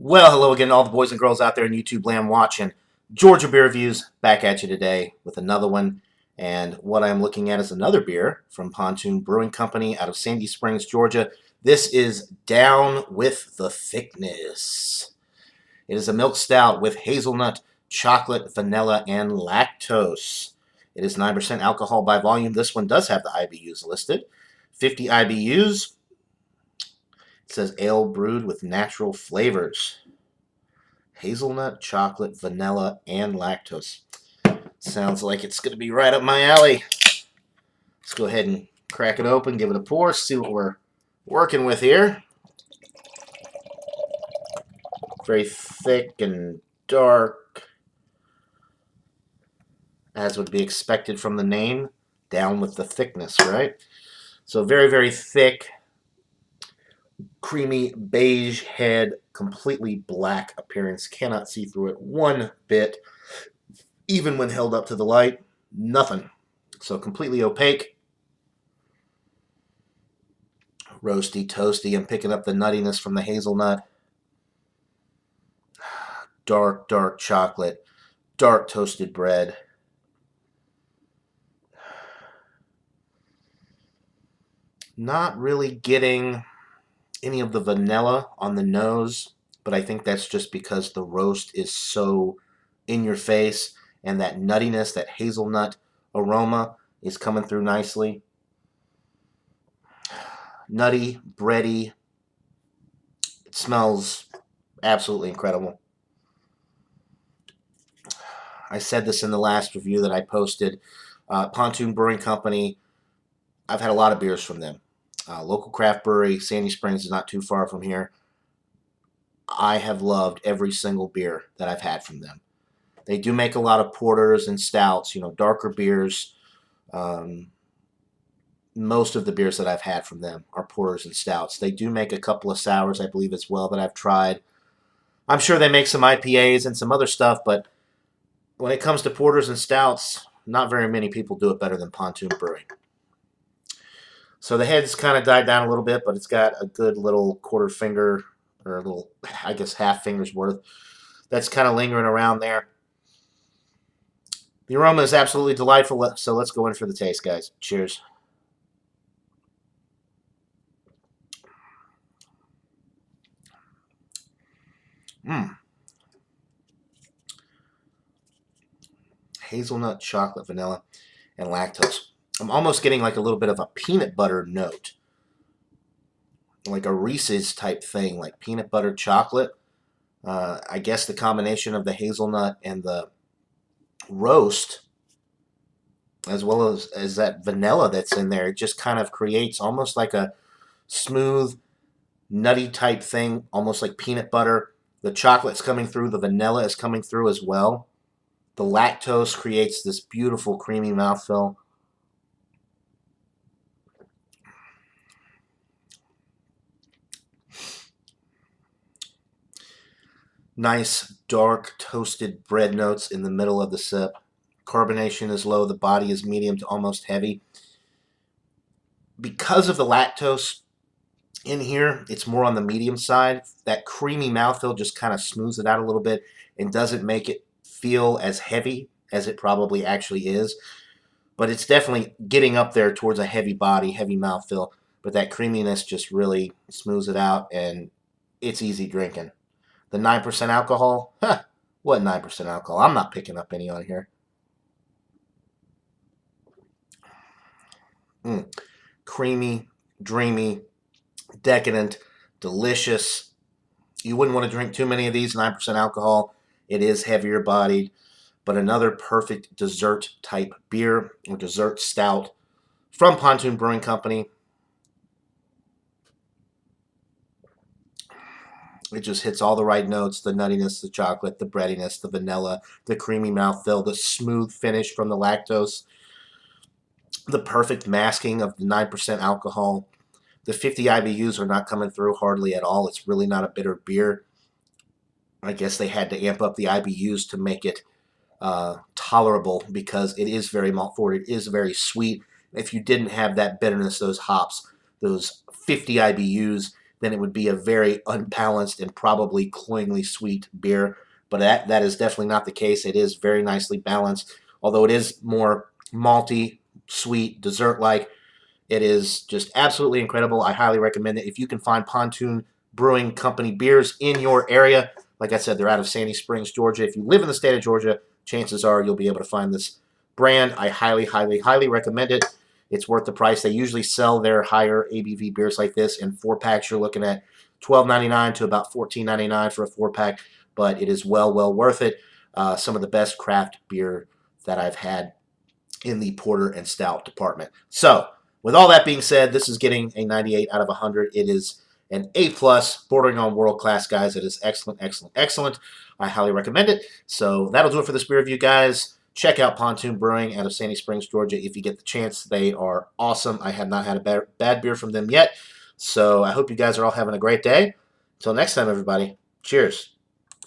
Well, hello again, all the boys and girls out there in YouTube land watching. Georgia Beer Reviews back at you today with another one. And what I'm looking at is another beer from Pontoon Brewing Company out of Sandy Springs, Georgia. This is Down with the Thickness. It is a milk stout with hazelnut, chocolate, vanilla, and lactose. It is 9% alcohol by volume. This one does have the IBUs listed. 50 IBUs. It says ale brewed with natural flavors. Hazelnut, chocolate, vanilla, and lactose. Sounds like it's going to be right up my alley. Let's go ahead and crack it open, give it a pour, see what we're working with here. Very thick and dark, as would be expected from the name. Down with the thickness, right? So very, very thick, creamy beige head, completely black appearance. Cannot see through it one bit. Even when held up to the light, nothing. So completely opaque. Roasty, toasty. I'm picking up the nuttiness from the hazelnut. Dark, dark chocolate. Dark toasted bread. Not really getting any of the vanilla on the nose, but I think that's just because the roast is so in your face, and that nuttiness, that hazelnut aroma is coming through nicely. Nutty, bready. It smells absolutely incredible. I said this in the last review that I posted. Pontoon Brewing Company, I've had a lot of beers from them. Local craft brewery, Sandy Springs is not too far from here. I have loved every single beer that I've had from them. They do make a lot of porters and stouts, darker beers. Most of the beers that I've had from them are porters and stouts. They do make a couple of sours, I believe, as well, that I've tried. I'm sure they make some IPAs and some other stuff, but when it comes to porters and stouts, not very many people do it better than Pontoon Brewing. So the head's kind of died down a little bit, but it's got a good little quarter finger, or a little, I guess, half finger's worth. That's kind of lingering around there. The aroma is absolutely delightful, so let's go in for the taste, guys. Cheers. Hazelnut, chocolate, vanilla, and lactose. I'm almost getting like a little bit of a peanut butter note. Like a Reese's type thing, like peanut butter chocolate. I guess the combination of the hazelnut and the roast, as well as that vanilla that's in there, it just kind of creates almost like a smooth, nutty type thing, almost like peanut butter. The chocolate's coming through, the vanilla is coming through as well. The lactose creates this beautiful creamy mouthfeel. Nice, dark, toasted bread notes in the middle of the sip. Carbonation is low. The body is medium to almost heavy. Because of the lactose in here, it's more on the medium side. That creamy mouthfeel just kind of smooths it out a little bit and doesn't make it feel as heavy as it probably actually is. But it's definitely getting up there towards a heavy body, heavy mouthfeel. But that creaminess just really smooths it out, and it's easy drinking. The 9% alcohol? Huh, what 9% alcohol? I'm not picking up any on here. Creamy, dreamy, decadent, delicious. You wouldn't want to drink too many of these, 9% alcohol. It is heavier bodied, but another perfect dessert type beer or dessert stout from Pontoon Brewing Company. It just hits all the right notes, the nuttiness, the chocolate, the breadiness, the vanilla, the creamy mouthfeel, the smooth finish from the lactose, the perfect masking of the 9% alcohol. The 50 IBUs are not coming through hardly at all. It's really not a bitter beer. I guess they had to amp up the IBUs to make it tolerable because it is very malt forward. It is very sweet. If you didn't have that bitterness, those hops, those 50 IBUs, then it would be a very unbalanced and probably cloyingly sweet beer. But that is definitely not the case. It is very nicely balanced, although it is more malty, sweet, dessert-like. It is just absolutely incredible. I highly recommend it. If you can find Pontoon Brewing Company beers in your area, like I said, they're out of Sandy Springs, Georgia. If you live in the state of Georgia, chances are you'll be able to find this brand. I highly, highly, highly recommend it. It's worth the price. They usually sell their higher ABV beers like this in 4-packs. You're looking at $12.99 to about $14.99 for a 4-pack, but it is well worth it. Some of the best craft beer that I've had in the porter and stout department. So, with all that being said, this is getting a 98 out of 100. It is an A+, bordering on world class, guys. It is excellent, excellent, excellent. I highly recommend it. So that'll do it for this beer review, guys. Check out Pontoon Brewing out of Sandy Springs, Georgia. If you get the chance, they are awesome. I have not had a bad beer from them yet. So I hope you guys are all having a great day. Until next time, everybody. Cheers.